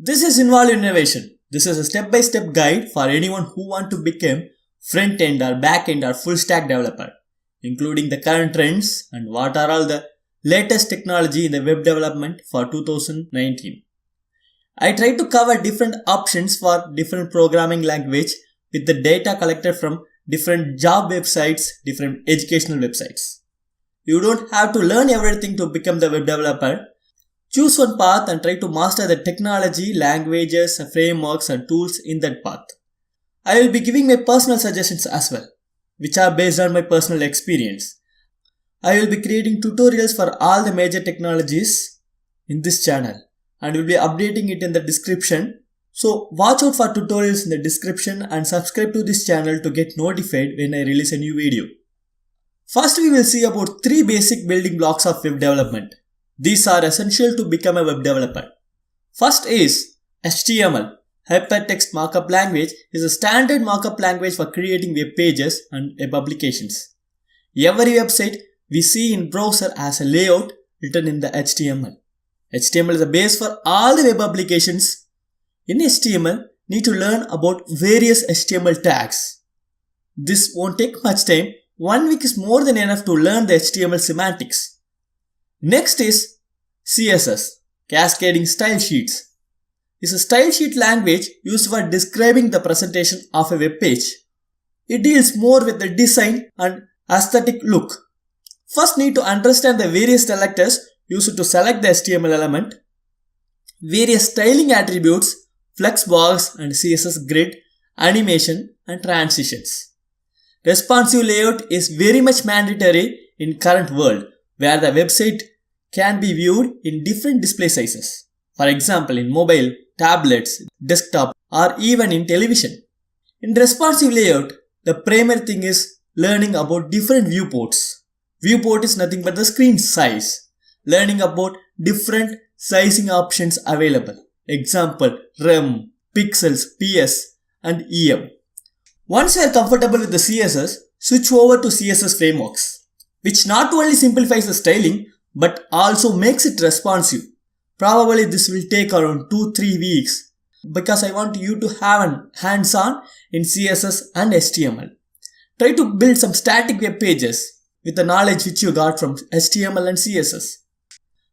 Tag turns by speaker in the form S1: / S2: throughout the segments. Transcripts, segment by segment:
S1: This is Involved Innovation. This is a step-by-step guide for anyone who want to become front-end or back-end or full-stack developer, including the current trends and what are all the latest technology in the web development for 2019. I try to cover different options for different programming language with the data collected from different job websites, different educational websites. You don't have to learn everything to become the web developer. Choose one path and try to master the technology, languages, frameworks and tools in that path. I will be giving my personal suggestions as well, which are based on my personal experience. I will be creating tutorials for all the major technologies in this channel and will be updating it in the description. So watch out for tutorials in the description and subscribe to this channel to get notified when I release a new video. First we will see about 3 basic building blocks of web development. These are essential to become a web developer. First is HTML. Hypertext Markup Language is a standard markup language for creating web pages and web applications. Every website we see in browser has a layout written in the HTML. HTML is the base for all the web applications. In HTML, need to learn about various HTML tags. This won't take much time. 1 week is more than enough to learn the HTML semantics. Next is CSS, Cascading Style Sheets. It's a style sheet language used for describing the presentation of a web page. It deals more with the design and aesthetic look. First need to understand the various selectors used to select the HTML element, various styling attributes, flexbox and CSS grid, animation and transitions. Responsive layout is very much mandatory in current world where the website can be viewed in different display sizes. For example, in mobile, tablets, desktop or even in television. In responsive layout, the primary thing is learning about different viewports. Viewport is nothing but the screen size. Learning about different sizing options available. Example, rem, pixels, ps and em. Once you are comfortable with the CSS, switch over to CSS frameworks, which not only simplifies the styling but also makes it responsive. Probably this will take around 2-3 weeks because I want you to have an hands-on in CSS and HTML. Try to build some static web pages with the knowledge which you got from HTML and CSS.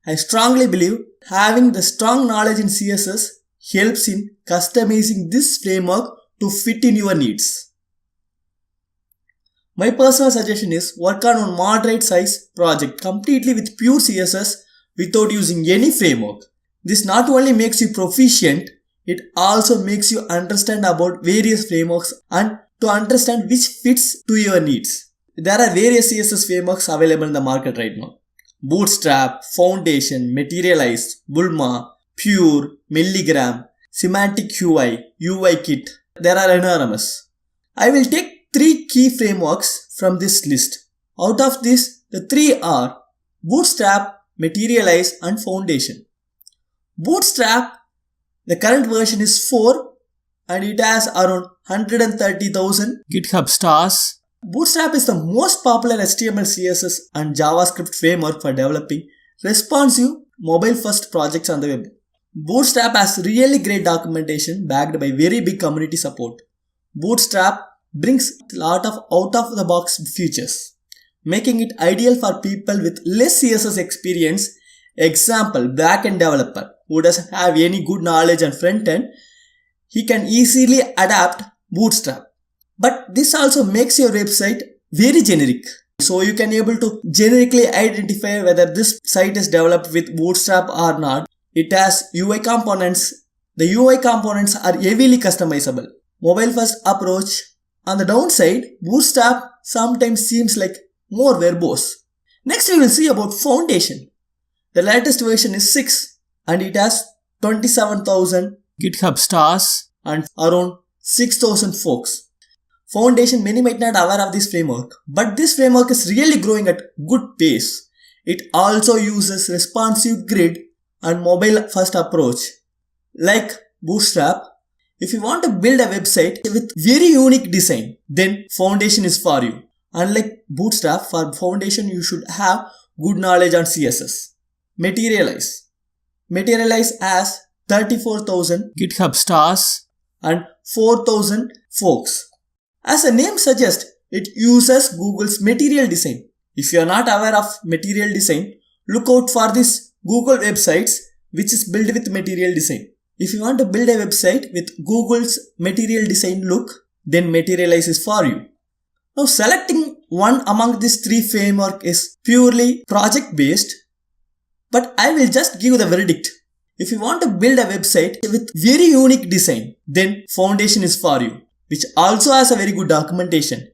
S1: I strongly believe having the strong knowledge in CSS helps in customizing this framework to fit in your needs. My personal suggestion is work on a moderate size project completely with pure CSS without using any framework. This not only makes you proficient, it also makes you understand about various frameworks and to understand which fits to your needs. There are various CSS frameworks available in the market right now. Bootstrap, Foundation, Materialize, Bulma, Pure, Milligram, Semantic UI, UI Kit. There are enormous. I will take 3 key frameworks from this list. Out of this, the 3 are Bootstrap, Materialize and Foundation. Bootstrap, the current version is 4 and it has around 130,000 GitHub stars. Bootstrap is the most popular HTML, CSS and JavaScript framework for developing responsive mobile-first projects on the web. Bootstrap has really great documentation backed by very big community support. Bootstrap brings a lot of out-of-the-box features, making it ideal for people with less CSS experience. Example, backend developer who doesn't have any good knowledge on front-end, he can easily adapt Bootstrap. But this also makes your website very generic. So you can able to generically identify whether this site is developed with Bootstrap or not. It has UI components. The UI components are heavily customizable. Mobile first approach. On the downside, Bootstrap sometimes seems like more verbose. Next we will see about Foundation. The latest version is 6 and it has 27,000 GitHub stars and around 6,000 folks. Foundation, many might not aware of this framework, but this framework is really growing at good pace. It also uses responsive grid and mobile first approach. Like Bootstrap, if you want to build a website with very unique design, then Foundation is for you. Unlike Bootstrap, for Foundation you should have good knowledge on CSS. Materialize. Materialize has 34,000 GitHub stars and 4,000 forks. As the name suggests, it uses Google's Material Design. If you are not aware of Material Design, look out for this Google websites which is built with Material Design. If you want to build a website with Google's Material Design look, then Materialize is for you. Now selecting one among these three frameworks is purely project based, but I will just give the verdict. If you want to build a website with very unique design, then Foundation is for you, which also has a very good documentation.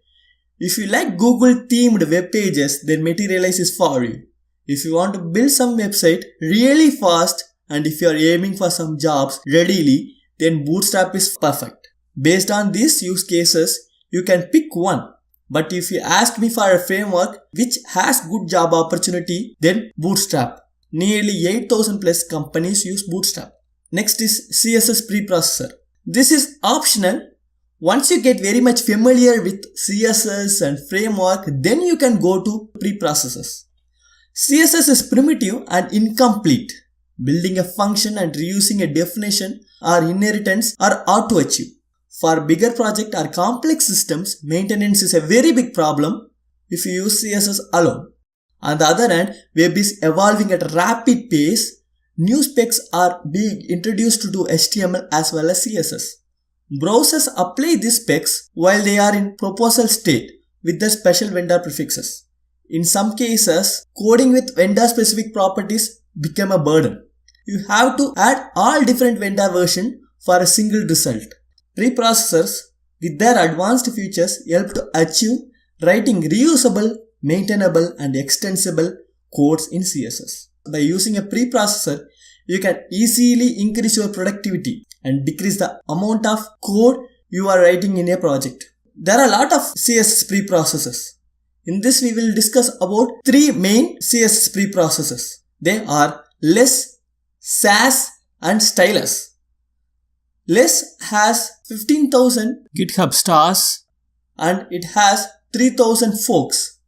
S1: If you like Google themed web pages, then Materialize is for you. If you want to build some website really fast and if you are aiming for some jobs readily, then Bootstrap is perfect. Based on these use cases, you can pick one. But if you ask me for a framework which has good job opportunity, then Bootstrap. Nearly 8,000 plus companies use Bootstrap. Next is CSS preprocessor. This is optional. Once you get very much familiar with CSS and framework, then you can go to preprocessors. CSS is primitive and incomplete. Building a function and reusing a definition or inheritance are hard to achieve. For bigger project or complex systems, maintenance is a very big problem if you use CSS alone. On the other hand, web is evolving at a rapid pace. New specs are being introduced to HTML as well as CSS. Browsers apply these specs while they are in proposal state with their special vendor prefixes. In some cases, coding with vendor-specific properties become a burden. You have to add all different vendor versions for a single result. Preprocessors, with their advanced features, help to achieve writing reusable, maintainable, and extensible codes in CSS. By using a preprocessor, you can easily increase your productivity and decrease the amount of code you are writing in a project. There are a lot of CSS preprocessors. In this, we will discuss about three main CSS preprocessors. They are Less, SASS, and Stylus. Less has 15,000 GitHub stars and it has 3,000 forks.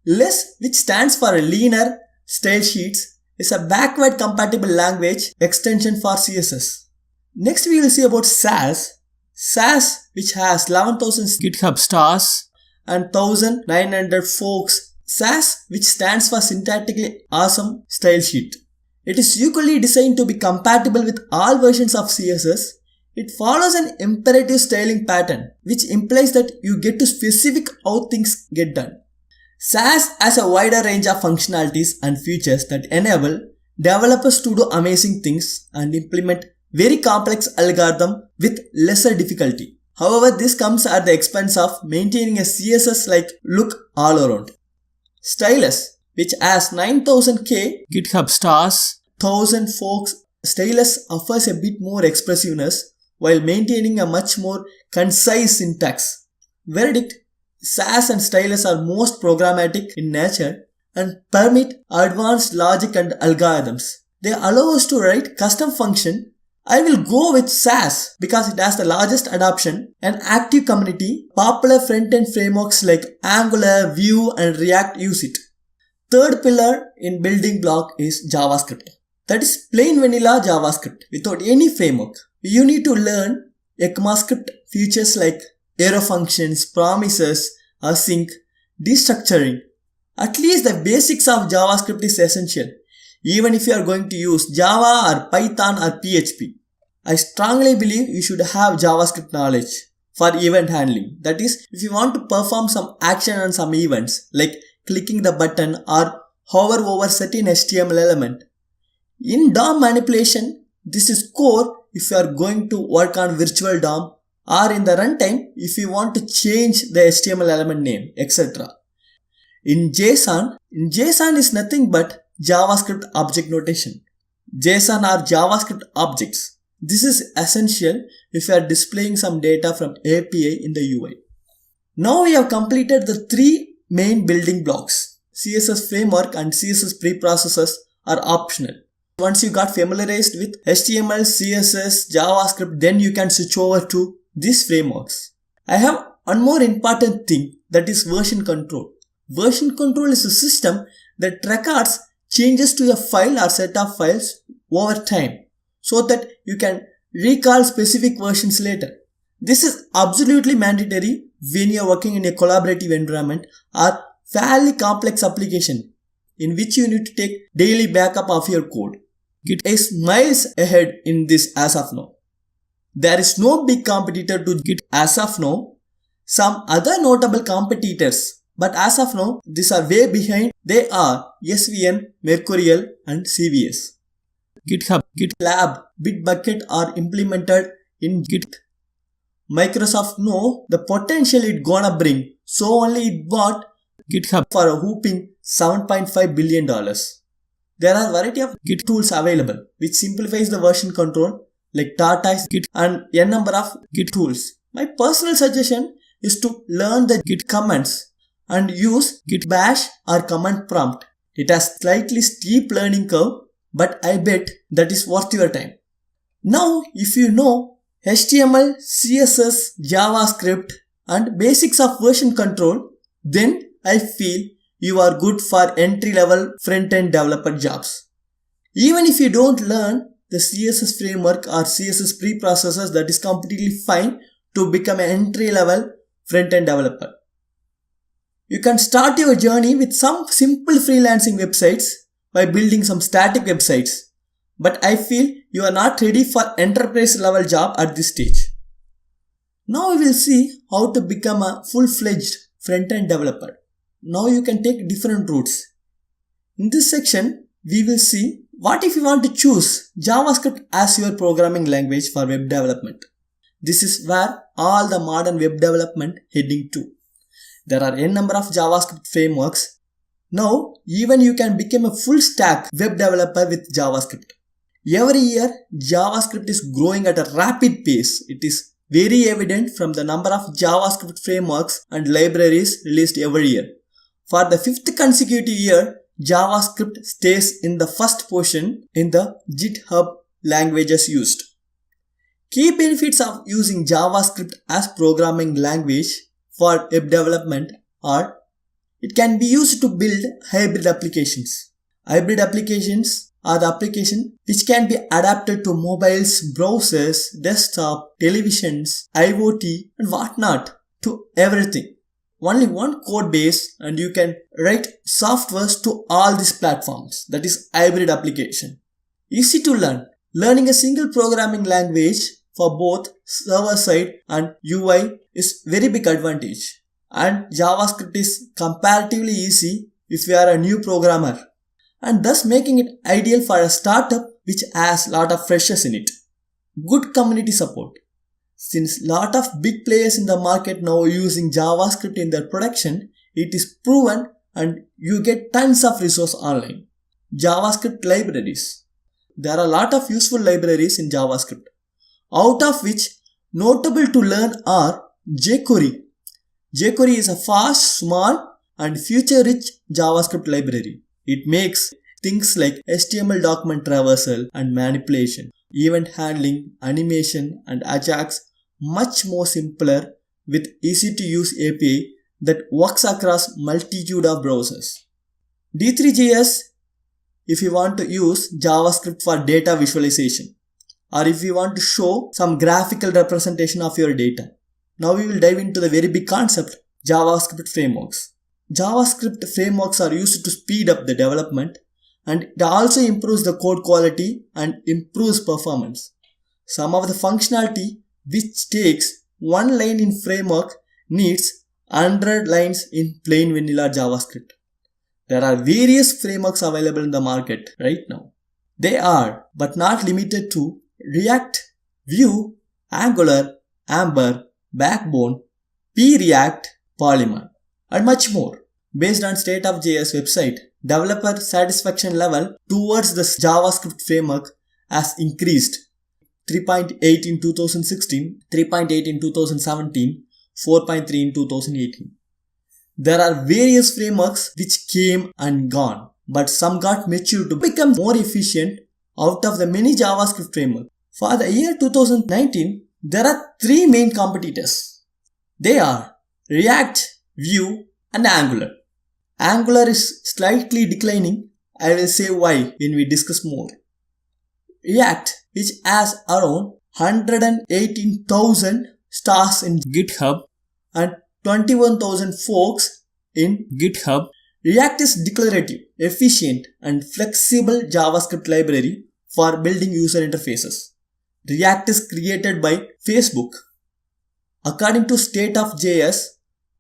S1: Less, which stands for Linear Style Sheets, is a backward compatible language extension for CSS. Next, we will see about SASS. SASS, which has 11,000 GitHub stars and 1,900 forks. SASS, which stands for Syntactically Awesome Style Sheet. It is uniquely designed to be compatible with all versions of CSS. It follows an imperative styling pattern, which implies that you get to specific how things get done. SASS has a wider range of functionalities and features that enable developers to do amazing things and implement very complex algorithms with lesser difficulty. However, this comes at the expense of maintaining a CSS-like look all around. Stylus, which has 9,000k GitHub stars, 1,000 forks, Stylus offers a bit more expressiveness while maintaining a much more concise syntax. Verdict: SASS and Stylus are most programmatic in nature and permit advanced logic and algorithms. They allow us to write custom functions. I will go with SASS because it has the largest adoption and active community. Popular front-end frameworks like Angular, Vue, and React use it. Third pillar in building block is JavaScript. That is plain vanilla JavaScript without any framework. You need to learn ECMAScript features like arrow functions, promises, async, destructuring. At least the basics of JavaScript is essential, even if you are going to use Java or Python or PHP. I strongly believe you should have JavaScript knowledge for event handling. That is, if you want to perform some action on some events like clicking the button or hover over certain HTML element. In DOM manipulation, this is core if you are going to work on virtual DOM, or in the runtime if you want to change the HTML element name, etc. In JSON is nothing but JavaScript object notation. JSON are JavaScript objects. This is essential if you are displaying some data from API in the UI. Now we have completed the three main building blocks. CSS framework and CSS preprocessors are optional. Once you got familiarized with HTML, CSS, JavaScript, then you can switch over to these frameworks. I have one more important thing, that is version control. Version control is a system that records changes to a file or set of files over time. so that you can recall specific versions later. This is absolutely mandatory when you are working in a collaborative environment or fairly complex application in which you need to take daily backup of your code. Git is miles ahead in this as of now. There is no big competitor to Git as of now. Some other notable competitors, but as of now, these are way behind. They are SVN, Mercurial and CVS. GitHub, GitLab, Bitbucket are implemented in Git. Microsoft know the potential it gonna bring, so only it bought GitHub for a whopping $7.5 billion. There are a variety of Git tools available which simplifies the version control like Tortoise, Git and a number of Git tools. My personal suggestion is to learn the Git commands and use Git bash or command prompt. It has slightly steep learning curve, but I bet that is worth your time. Now, if you know HTML, CSS, JavaScript and basics of version control, then I feel you are good for entry-level front-end developer jobs. Even if you don't learn the CSS framework or CSS preprocessors, that is completely fine to become an entry-level front-end developer. You can start your journey with some simple freelancing websites by building some static websites. But I feel you are not ready for enterprise level job at this stage. Now we will see how to become a full-fledged front-end developer. Now you can take different routes. In this section, we will see what if you want to choose JavaScript as your programming language for web development. This is where all the modern web development heading to. There are a number of JavaScript frameworks. Now, even you can become a full stack web developer with JavaScript. Every year, JavaScript is growing at a rapid pace. It is very evident from the number of JavaScript frameworks and libraries released every year. For the 5th consecutive year, JavaScript stays in the first position in the GitHub languages used. Key benefits of using JavaScript as programming language for web development are: it can be used to build hybrid applications. Hybrid applications are the application which can be adapted to mobiles, browsers, desktop, televisions, IoT and whatnot, to everything. Only one code base and you can write softwares to all these platforms. That is hybrid application. Easy to learn. Learning a single programming language for both server side and UI is very big advantage. And JavaScript is comparatively easy if you are a new programmer, and thus making it ideal for a startup which has lot of freshers in it. Good community support. Since lot of big players in the market now using JavaScript in their production, it is proven and you get tons of resources online. JavaScript libraries. There are a lot of useful libraries in JavaScript, out of which notable to learn are jQuery. jQuery is a fast, small and feature-rich JavaScript library. It makes things like HTML document traversal and manipulation, event handling, animation and Ajax much more simpler with easy to use API that works across multitude of browsers. D3JS if you want to use JavaScript for data visualization, or if you want to show some graphical representation of your data. Now we will dive into the very big concept, JavaScript frameworks. JavaScript frameworks are used to speed up the development, and it also improves the code quality and improves performance. Some of the functionality which takes one line in framework needs 100 lines in plain vanilla JavaScript. There are various frameworks available in the market right now. They are, but not limited to, React, Vue, Angular, Amber, Backbone, Preact, Polymer, and much more. Based on State of JS website, developer satisfaction level towards the JavaScript framework has increased 3.8 in 2016, 3.8 in 2017, 4.3 in 2018. There are various frameworks which came and gone, but some got matured to become more efficient out of the many JavaScript frameworks. For the year 2019, there are 3 main competitors. They are React, Vue, and Angular. Angular is slightly declining. I will say why when we discuss more. React, which has around 118,000 stars in GitHub and 21,000 forks in GitHub. React is declarative, efficient, and flexible JavaScript library for building user interfaces. React is created by Facebook. According to State of JS,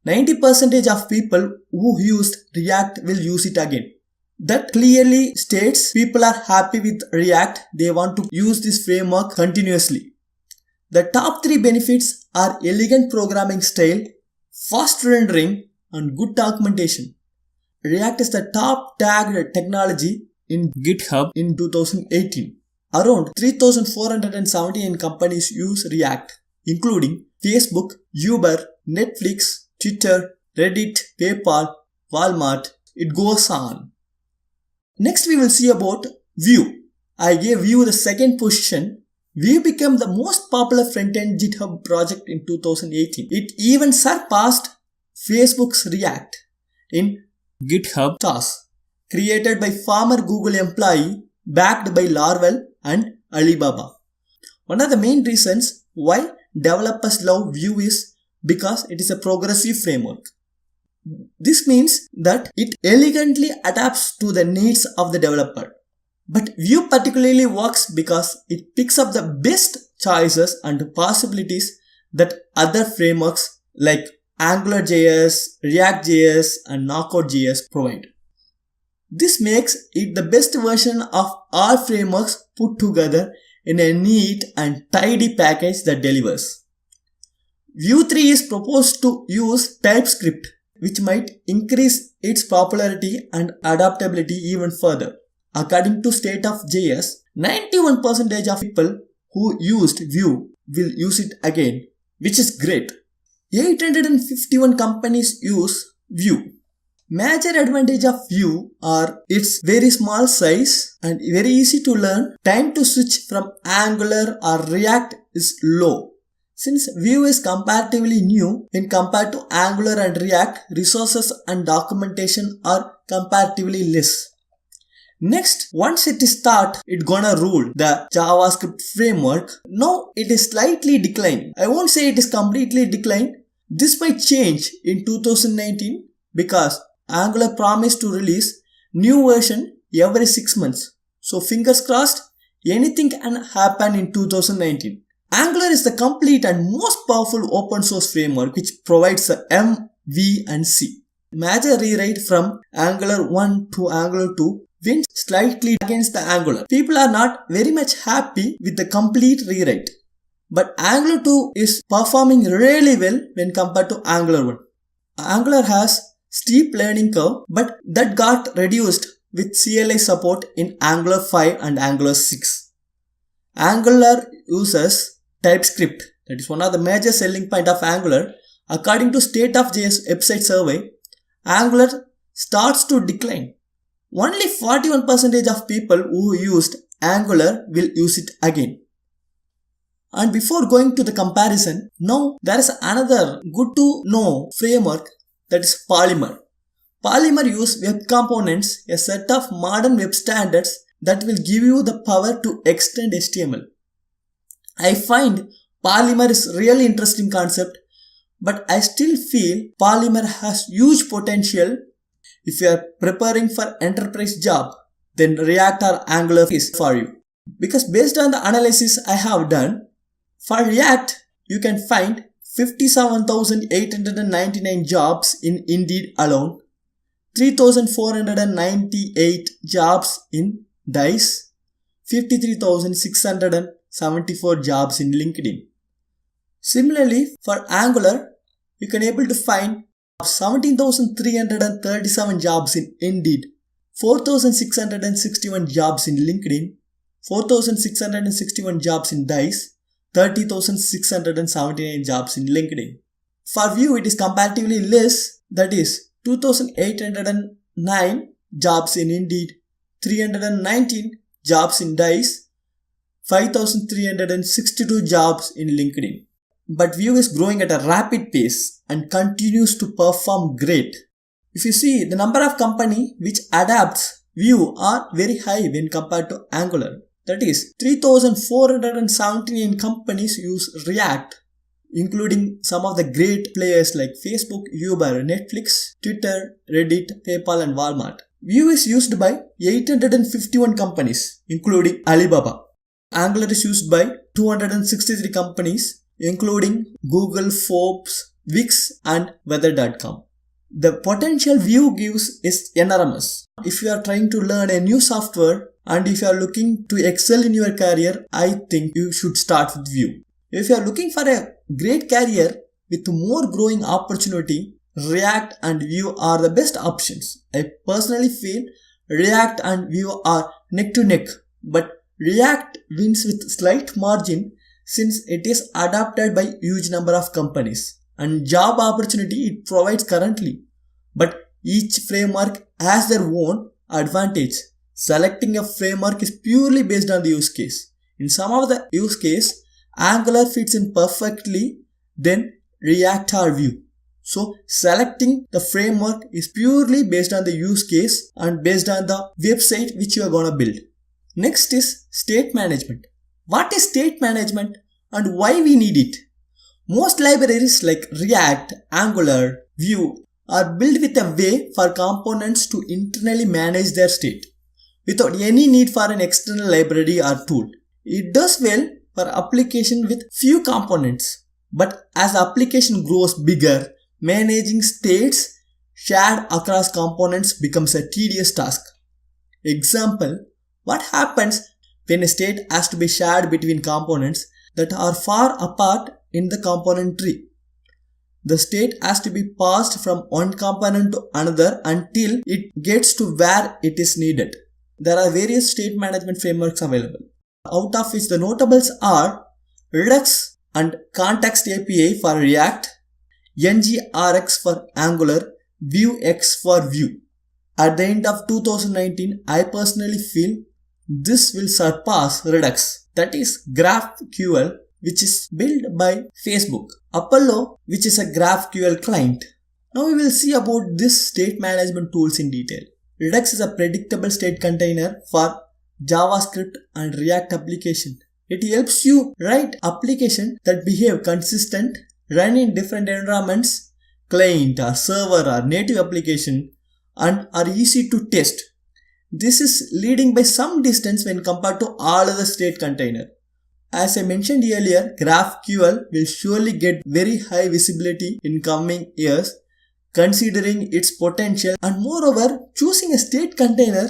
S1: 90% of people who used React will use it again. That clearly states people are happy with React. They want to use this framework continuously. The top 3 benefits are elegant programming style, fast rendering, and good documentation. React is the top tagged technology in GitHub in 2018. Around 3,479 companies use React, including Facebook, Uber, Netflix, Twitter, Reddit, PayPal, Walmart. It goes on. Next we will see about Vue. I gave Vue the second position. Vue became the most popular front-end GitHub project in 2018. It even surpassed Facebook's React in GitHub SASS, created by former Google employee, backed by Laravel and Alibaba. One of the main reasons why developers love Vue is because it is a progressive framework. This means that it elegantly adapts to the needs of the developer. But Vue particularly works because it picks up the best choices and possibilities that other frameworks like AngularJS, React.js, and Knockout.js provide. This makes it the best version of all frameworks put together in a neat and tidy package that delivers. Vue 3 is proposed to use TypeScript, which might increase its popularity and adaptability even further. According to State of JS, 91% of people who used Vue will use it again, which is great. 851 companies use Vue. Major advantage of Vue are its very small size and very easy to learn. Time to switch from Angular or React is low. Since Vue is comparatively new when compared to Angular and React, resources and documentation are comparatively less. Next, once it is start, it gonna rule the JavaScript framework. Now it is slightly declined. I won't say it is completely declined. This might change in 2019 because Angular promised to release new version every 6 months. So fingers crossed, anything can happen in 2019. Angular is the complete and most powerful open source framework which provides the M, V and C. Major rewrite from Angular 1 to Angular 2 went slightly against the Angular. People are not very much happy with the complete rewrite. But Angular 2 is performing really well when compared to Angular 1. Angular has steep learning curve, but that got reduced with CLI support in Angular 5 and Angular 6. Angular uses TypeScript. That is one of the major selling point of Angular. According to State of JS website survey, Angular starts to decline. Only 41% of people who used Angular will use it again. And before going to the comparison, now there is another good to know framework, that is Polymer. Polymer uses web components, a set of modern web standards that will give you the power to extend HTML. I find Polymer is really interesting concept, but I still feel Polymer has huge potential. If you are preparing for enterprise job, then React or Angular is for you. Because based on the analysis I have done, for React, you can find 57,899 jobs in Indeed alone, 3,498 jobs in Dice, 53,674 jobs in LinkedIn. Similarly, for Angular, you can able to find 17,337 jobs in Indeed, 4,661 jobs in LinkedIn, 4,661 jobs in Dice, 30,679 jobs in LinkedIn. For Vue, it is comparatively less, that is 2,809 jobs in Indeed, 319 jobs in Dice, 5,362 jobs in LinkedIn. But Vue is growing at a rapid pace and continues to perform great. If you see, the number of companies which adapts Vue are very high when compared to Angular. That is, 3,479 companies use React, including some of the great players like Facebook, Uber, Netflix, Twitter, Reddit, PayPal and Walmart. Vue is used by 851 companies, including Alibaba. Angular is used by 263 companies, including Google, Forbes, VueX and Weather.com. The potential Vue gives is enormous. If you are trying to learn a new software and if you are looking to excel in your career, I think you should start with Vue. If you are looking for a great career with more growing opportunity, React and Vue are the best options. I personally feel React and Vue are neck to neck, but React wins with slight margin since it is adopted by huge number of companies and job opportunity it provides currently. But each framework has their own advantage. Selecting a framework is purely based on the use case. In some of the use case, Angular fits in perfectly, then React or Vue. So selecting the framework is purely based on the use case and based on the website which you are going to build. Next is state management. What is state management and why we need it? Most libraries like React, Angular, Vue are built with a way for components to internally manage their state without any need for an external library or tool. It does well for application with few components, but as the application grows bigger, managing states shared across components becomes a tedious task. Example, what happens when a state has to be shared between components that are far apart in the component tree? The state has to be passed from one component to another until it gets to where it is needed. There are various state management frameworks available, out of which the notables are Redux and Context API for React, NGRX for Angular, VueX for Vue. At the end of 2019, I personally feel this will surpass Redux, that is GraphQL, which is built by Facebook, Apollo, which is a GraphQL client. Now we will see about this state management tools in detail. Redux is a predictable state container for JavaScript and React application. It helps you write applications that behave consistent, run in different environments, client or server or native application, and are easy to test. This is leading by some distance when compared to all other state containers. As I mentioned earlier, GraphQL will surely get very high visibility in coming years considering its potential, and moreover, choosing a state container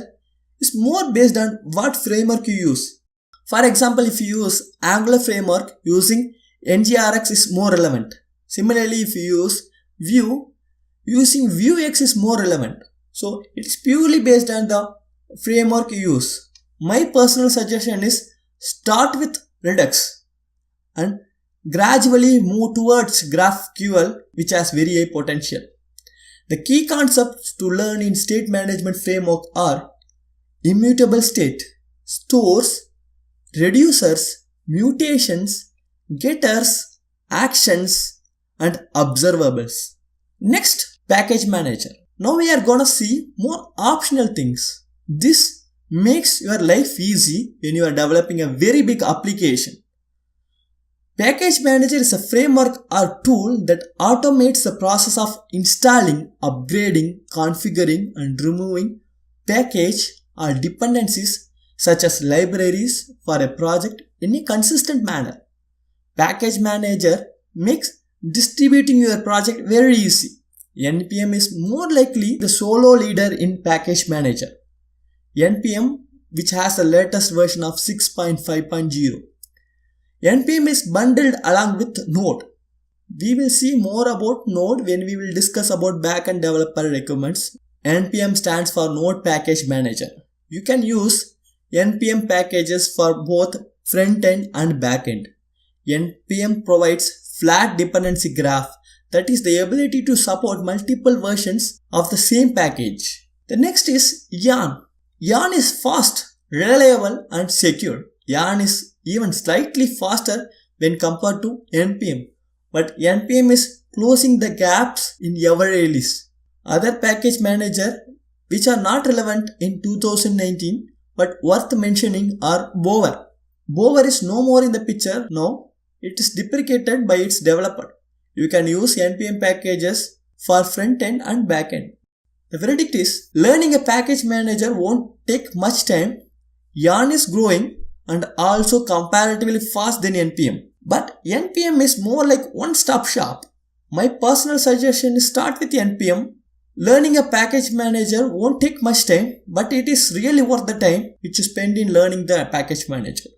S1: is more based on what framework you use. For example, if you use Angular framework, using NGRX is more relevant. Similarly, if you use Vue, using VueX is more relevant. So it's purely based on the framework you use. My personal suggestion is start with Redux and gradually move towards GraphQL, which has very high potential. The key concepts to learn in state management framework are immutable state, stores, reducers, mutations, getters, actions, and observables. Next, package manager. Now we are gonna see more optional things. This makes your life easy when you are developing a very big application. Package manager is a framework or tool that automates the process of installing, upgrading, configuring, and removing package or dependencies such as libraries for a project in a consistent manner. Package manager makes distributing your project very easy. NPM is more likely the solo leader in package manager. NPM, which has the latest version of 6.5.0. NPM is bundled along with Node. We will see more about Node when we will discuss about backend developer requirements. NPM stands for Node Package Manager. You can use NPM packages for both front-end and back-end. NPM provides flat dependency graph, that is the ability to support multiple versions of the same package. The next is Yarn. Yarn is fast, reliable, and secure. Yarn is even slightly faster when compared to NPM, but NPM is closing the gaps in our release. Other package manager which are not relevant in 2019 but worth mentioning are Bower. Bower is no more in the picture now. It is deprecated by its developer. You can use NPM packages for front end and back end. The verdict is, learning a package manager won't take much time. Yarn is growing and also comparatively fast than NPM. But NPM is more like one-stop shop. My personal suggestion is start with NPM. Learning a package manager won't take much time, but it is really worth the time which you spend in learning the package manager.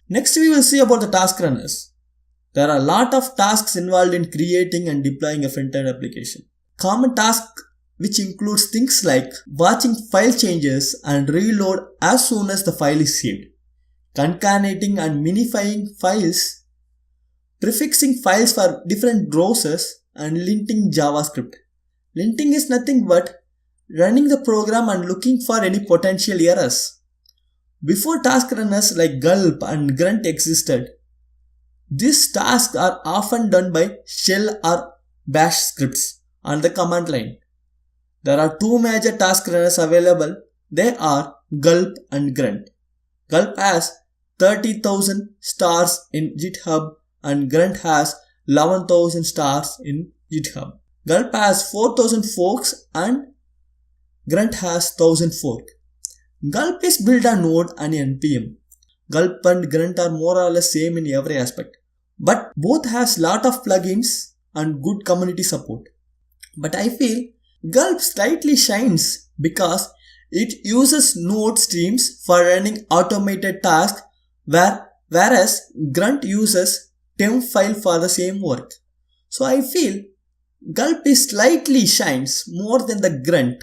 S1: Next we will see about the task runners. There are a lot of tasks involved in creating and deploying a front-end application. Common tasks which includes things like watching file changes and reload as soon as the file is saved, concatenating and minifying files, prefixing files for different browsers, and linting JavaScript. Linting is nothing but running the program and looking for any potential errors. Before task runners like GULP and Grunt existed, these tasks are often done by shell or bash scripts on the command line. There are two major task runners available. They are GULP and Grunt. GULP has 30,000 stars in GitHub and Grunt has 11,000 stars in GitHub. GULP has 4,000 forks and Grunt has 1,000 forks. GULP is built on Node and NPM. GULP and Grunt are more or less same in every aspect, but both has lot of plugins and good community support. But I feel GULP slightly shines because it uses node streams for running automated tasks, whereas Grunt uses temp file for the same work. So I feel GULP is slightly shines more than the Grunt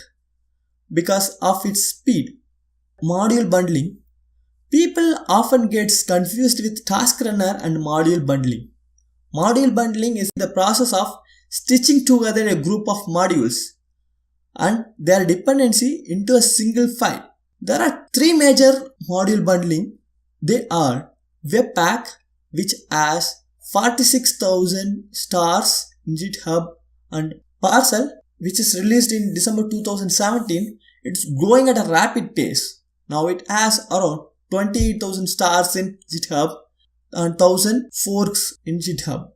S1: because of its speed. Module bundling. People often get confused with task runner and module bundling. Module bundling is the process of stitching together a group of modules and their dependency into a single file. There are three major module bundling. They are Webpack, which has 46,000 stars in GitHub, and Parcel, which is released in December 2017. It's growing at a rapid pace. Now it has around 28,000 stars in GitHub and 1,000 forks in GitHub.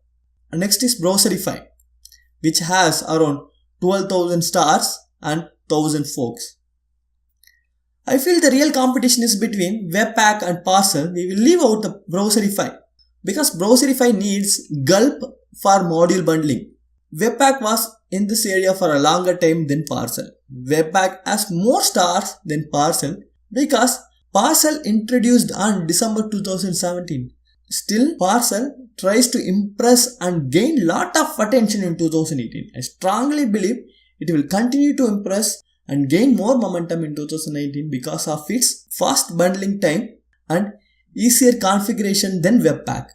S1: And next is Browserify, which has around 12,000 stars and 1,000 forks. I feel the real competition is between Webpack and Parcel. We will leave out the Browserify because Browserify needs GULP for module bundling. Webpack was in this area for a longer time than Parcel. Webpack has more stars than Parcel because Parcel introduced on December 2017. Still, Parcel tries to impress and gain lot of attention in 2018. I strongly believe it will continue to impress and gain more momentum in 2019 because of its fast bundling time and easier configuration than Webpack.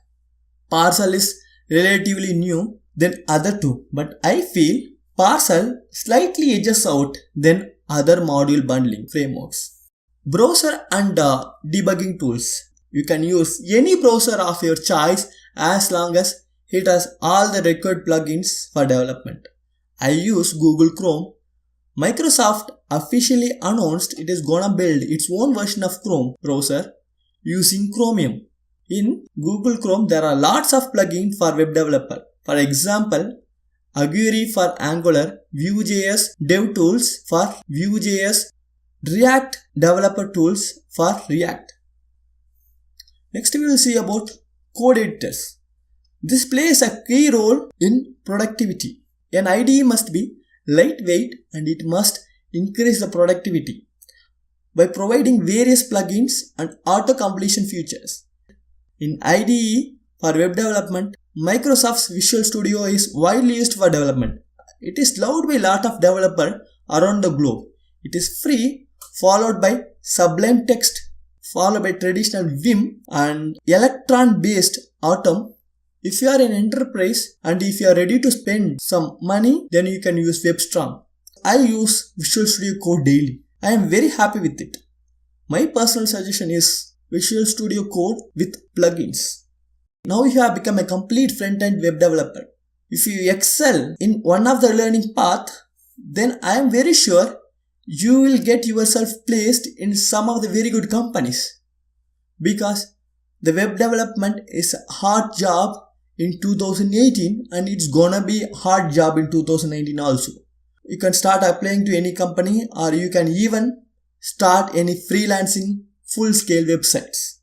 S1: Parcel is relatively new than other two, but I feel Parcel slightly edges out than other module bundling frameworks. Browser and debugging tools. You can use any browser of your choice as long as it has all the required plugins for development. I use Google Chrome. Microsoft officially announced it is gonna build its own version of Chrome browser using Chromium. In Google Chrome, there are lots of plugins for web developer. For example, Augury for Angular, Vue.js dev tools for Vue.js, React developer tools for React. Next we will see about code editors. This plays a key role in productivity. An IDE must be lightweight and it must increase the productivity by providing various plugins and auto-completion features. In IDE for web development, Microsoft's Visual Studio is widely used for development. It is loved by a lot of developers around the globe. It is free, followed by Sublime Text, followed by traditional Vim and Electron-based Atom. If you are an enterprise and if you are ready to spend some money, then you can use WebStorm. I use Visual Studio Code daily. I am very happy with it. My personal suggestion is Visual Studio Code with plugins. Now you have become a complete front-end web developer. If you excel in one of the learning path, then I am very sure you will get yourself placed in some of the very good companies, because the web development is a hard job in 2018 and it's gonna be a hard job in 2019 also. You can start applying to any company, or you can even start any freelancing full-scale websites.